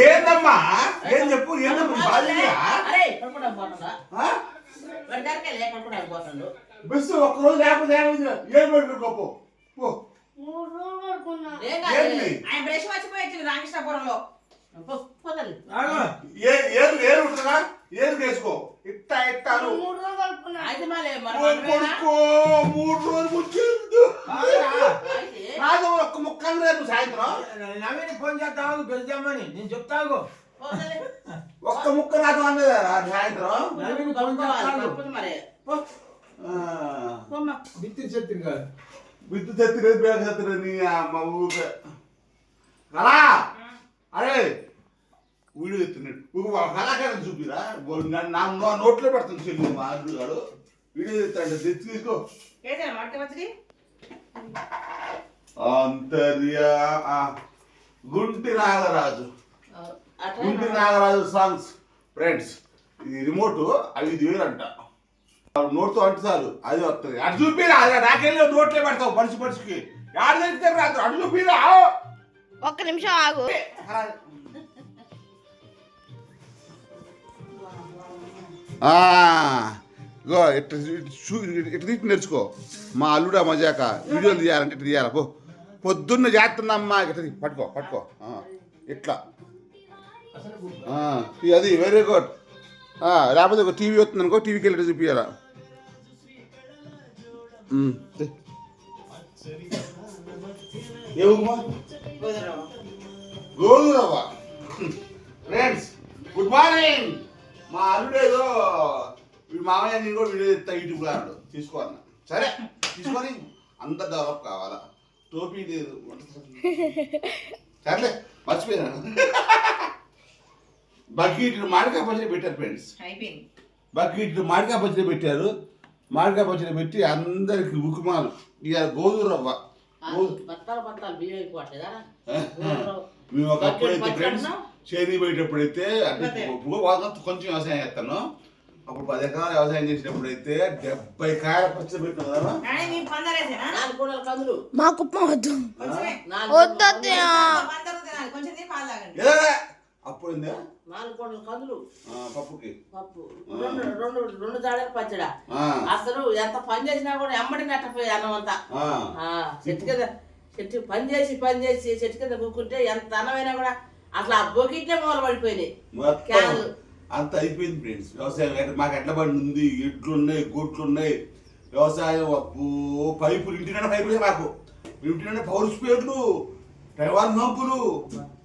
ఏందమ్మా ఏం చెప్పు బస్సు ఒక్కరోజు లేకపోతే ఏం పెట్టుకోపో ఏరు ఉంటుందా ఏరు వేసుకో ఇట్టా ఇట్టాను 3 రోజులు కాదు ఒక్క ముక్కలు రేపు సాయంత్రం నవీన్ ఫోన్ చేస్తావు గెలిచామని నేను చెప్తాను ఒక్క ముక్క రాదు అన్నది సాయంత్రం నవీన్ ఫోన్ బిత్తి చెత్తిరి కాదు బిత్తు చెత్తిరేది బేగ చెత్తిరని మా ఊరికే అలా అరే వీడియో ఎత్తున్నాడు ఒక కళాకారం చూపిరా నా నోట్లో పెడతాను చెల్లి మా అల్లుడు గాడు వీడియో ఎత్తాడు తెచ్చి తీసుకో అంతర్యా గుంటి నాగరాజు సాంగ్స్ ఫ్రెండ్స్ ఇది రిమోట్ 5,000 అంట నోట్తో అంటే చాలు అది వస్తుంది అటు చూపిరా నాకెళ్ళి నోట్లే పెడతావు పడిచికి యాడ తెచ్చితే రాదు అటు చూపిరా ఒక్క నిమిషం ఆగు ఇట్లా తీసి నేర్చుకో మా అల్లుడా మజాక వీడియోలు తీయాలంటే ఇట్లా తీయాలి పో పొద్దున్న చేస్తుందమ్మా ఇట్లా పట్టుకో ఇట్లా అది వెరీ గుడ్ లేకపోతే ఒక టీవీ వస్తుంది అనుకో టీవీకి వెళ్ళి చూపించాలా గోధురవ్వ ఫ్రెండ్స్ గుడ్ మార్నింగ్ మా అల్లుడేదో వీడు మామయ్య నేను కూడా వీడియో ఇస్తా యూట్యూబ్లో అన్నాడు తీసుకోవాలన్నా సరే తీసుకొని అంత డెవలప్ కావాలా టోపీ లేదు సర్లే మర్చిపోయాను బకెట్లు మామిడికాయ పచ్చడి పెట్టారు ఫ్రెండ్స్ బకెట్లు మామిడికాయ పచ్చడి పెట్టారు మామిడికాయ పచ్చడి పెట్టి అందరికి ఉకుమాలు ఇక గోధురవ్వ మేము ఒకప్పుడైతే ఫ్రెండ్స్ చేరి పోయేటప్పుడైతే అంటే కొంచెం వ్యవసాయం చేస్తాను అప్పుడు 10 ఎకరాలు వ్యవసాయం చేసినప్పుడు అయితే 70 కాయల పచ్చడి పెట్టినా మా కుప్పం వద్దు అప్పుడు 4 కోట్ల కందులు పప్పుకి పప్పు రెండు జాడల పచ్చడా అసలు ఎంత పని చేసినా కూడా ఎమ్మడి నట్టపోయి అన్నం అంతా చెట్టు కింద పని చేసి చెట్టు కింద కూకుంటే ఎంత అన్నమైనా కూడా అట్లా బొగిట్లే మూల పడిపోయినాయి అంత అయిపోయింది ఫ్రెండ్స్ వ్యవసాయం మాకు ఎట్ల బండి ఉంది ఎట్లున్నాయి గొట్లున్నాయి వ్యవసాయం పైపులు ఇంటినే పైపులే మాకు ఇంటినే పౌరు స్పేర్లు టైవాన్ పంపులు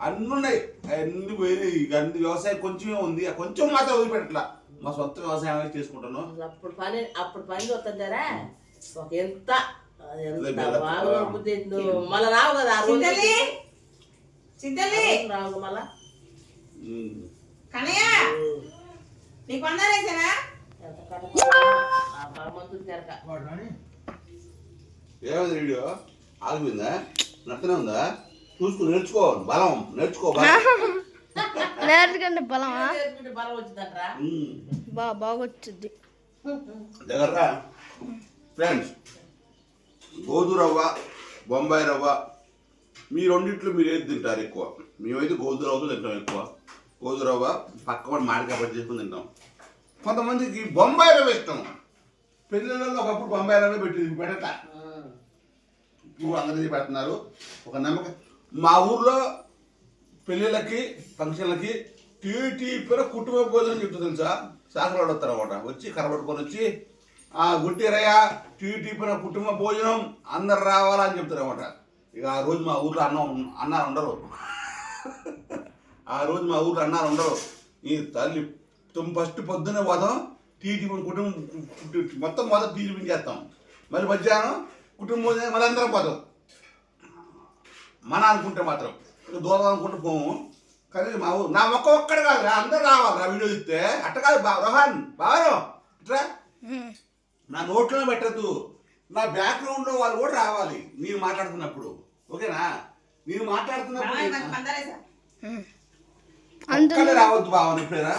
అన్నీ ఉన్నాయి అన్ని పోయినాయి అన్ని వ్యవసాయం కొంచెమే ఉంది కొంచెం మాత్రం వదిలిపెట్టట్లా మా సొంత వ్యవసాయం చేసుకుంటాను అప్పుడు పని వస్తుందారా ఒక ఎంత బాగా మళ్ళీ రావు కదా రావు మళ్ళా కనయ్య నీకు వందరేసానా ఏమైంది వీడియో ఆగిపోయిందా నచ్చనే ఉందా చూసుకుని నేర్చుకో బలం నేర్చుకో నేర్చుకుంటే బలమా బలం వచ్చిందట్రా బాగా వచ్చింది దగ్గర ఫ్రెండ్స్ గోధురవ్వ బొంబాయి రవ్వ మీ రెండిట్లో మీరు ఏది తింటారు ఎక్కువ మేమైతే గోధురవ్వతో తింటాం ఎక్కువ గోధురవ్వ పక్క మామిడికాయ పట్టి చేసుకుని తింటాం కొంతమందికి బొంబాయి రవ్వ ఇష్టం పెళ్ళిళ్ళలో ఒకప్పుడు బొంబాయి రవ్వ పెట్టట ఇప్పుడు అందరికీ పెడుతున్నారు ఒక నమ్మకం మా ఊర్లో పెళ్ళిళ్ళకి ఫంక్షన్లకి టీపీన కుటుంబ భోజనం చెప్తుంది తెలుసా సాకులు వస్తారు అనమాట వచ్చి కరబట్టుకొని వచ్చి గుట్టిరయ్య టీపీన కుటుంబ భోజనం అందరు రావాలని చెప్తారు అనమాట ఇక ఆ రోజు మా ఊర్లో అన్నారు ఉండరు ఆ రోజు మా ఊర్లో అన్నారు ఉండరు ఈ తల్లి ఫస్ట్ పొద్దున్నే పోతాం టీపీ కుటుంబం మొత్తం మొదటి టీపీ చేస్తాం మళ్ళీ మధ్యాహ్నం కుటుంబం మళ్ళీ అందరం పోతాం మన అనుకుంటే మాత్రం దూరం అనుకుంటే పోము కానీ మా ఊరు నా ఒక్కడు కాదు అందరూ రావాలి నా వీడియో ఇస్తే అట్ట కాదు రోహన్ బాగా ఇట్లా నా నోట్లో పెట్టద్దు నా బ్యాక్గ్రౌండ్లో వాళ్ళు కూడా రావాలి నేను మాట్లాడుతున్నప్పుడు ఓకేనా నేను మాట్లాడుతున్నప్పుడు ఒక్కడే రావద్దు బావని ఎప్పుడైనా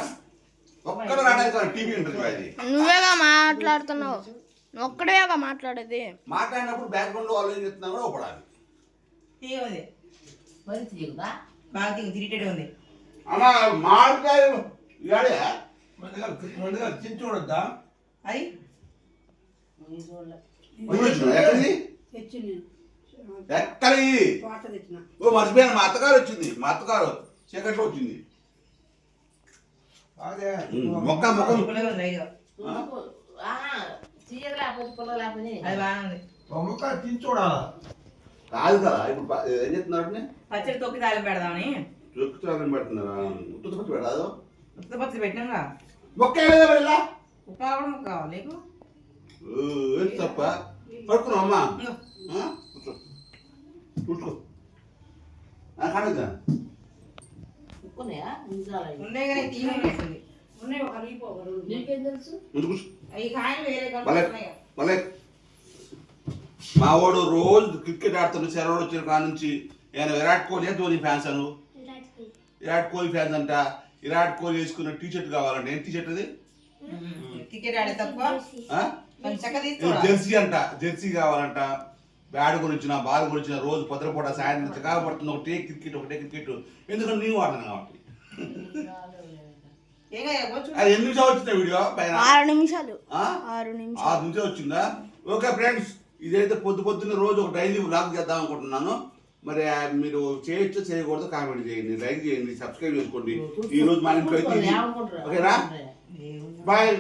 ఒక్కడే రావడానికి టీవీ ఉంటుంది అది నువ్వేగా మాట్లాడుతున్నావు ఒక్కడేగా మాట్లాడేది మాట్లాడినప్పుడు బ్యాక్గ్రౌండ్ లో వాళ్ళు ఏం చెప్తున్నా కూడా ఒకడాలి బాగా తిరిగేటే ఉంది. అన్న మామిడికాయలు ఇవాడే ముందుగా తిని చూడొద్దా? అది ఎక్కడిది ఎక్కడి ఓ మర్చిపోయాను మా అత్తగారు వచ్చింది మా అత్తగారు చీకట్లో వచ్చింది అదే మొక్క ముఖం పుల్లగా ఉంది ఐడియా. తీయగా లేకపోతే పుల్ల లేకపోతే అది బాగా ఉంది. ఒక ముక్క తిని చూడాలా? కాదు కదా ఇప్పుడు ఏం చెప్తున్నారు పచ్చడి తొక్కి తాళం పెడదామని చెప్తారని పెడుతున్నారా ఉత్తుత పచ్చి పెడదు ఉత్త పచ్చడి పెట్టినాగా. మొక్క ఏదా వెళ్ళా ఉప్పు కావాలి ముక్క కావాలి నీకు. ఏంటి తప్ప పడుకున్నావు అమ్మా ఇంగో. కూర్చో కూర్చో కాదు ఉప్పున్నాయా నిజాలు ఉన్నాయి కానీ తీయమని నీకేం తెలుసు ముందు కూర్చో అవి కాయలు వేరే భలే ఉన్నాయి. భలే మా వాడు రోజు క్రికెట్ ఆడుతున్న సెలవులు వచ్చిన కాడ నుంచి నేను విరాట్ కోహ్లీ ధోని ఫ్యాన్స్ అను విరాట్ కోహ్లీ ఫ్యాన్స్ అంట విరాట్ కోహ్లీ వేసుకున్న టీ షర్ట్ కావాలంట ఏం టీ షర్ట్ అది క్రికెట్ ఆడే తప్ప ఆ? కొంచెం చక్క ఇది తీసుకోవాలి. జెర్సీ అంట జెర్సీ కావాలంట బ్యాట్ గురించిన బాల్ గురించిన రోజు పొద్దుపూట సాయంత్రం చికాకు పడుతుంది ఒకటే క్రికెట్ ఎందుకంటే నీవు ఆడను కాబట్టి ఏం కాదు, కొంచెం అది ఎన్ని నిమిషాలు వచ్చిందా వీడియో పైన 6 నిమిషాలు ఆ? 6 నిమిషాలు 6 నిమిషాలు వచ్చిందా ఓకే ఫ్రెండ్స్ ఇదైతే పొద్దున్న రోజు ఒక డైలీ వ్లాగ్ చేద్దాం అనుకుంటున్నాను మరి మీరు చేయొచ్చు చేయకూడదు కామెంట్ చేయండి లైక్ చేయండి సబ్స్క్రైబ్ చేసుకోండి ఈ రోజు మన ఇంట్లో అయితే ఇది. ఓకేనా బాయ్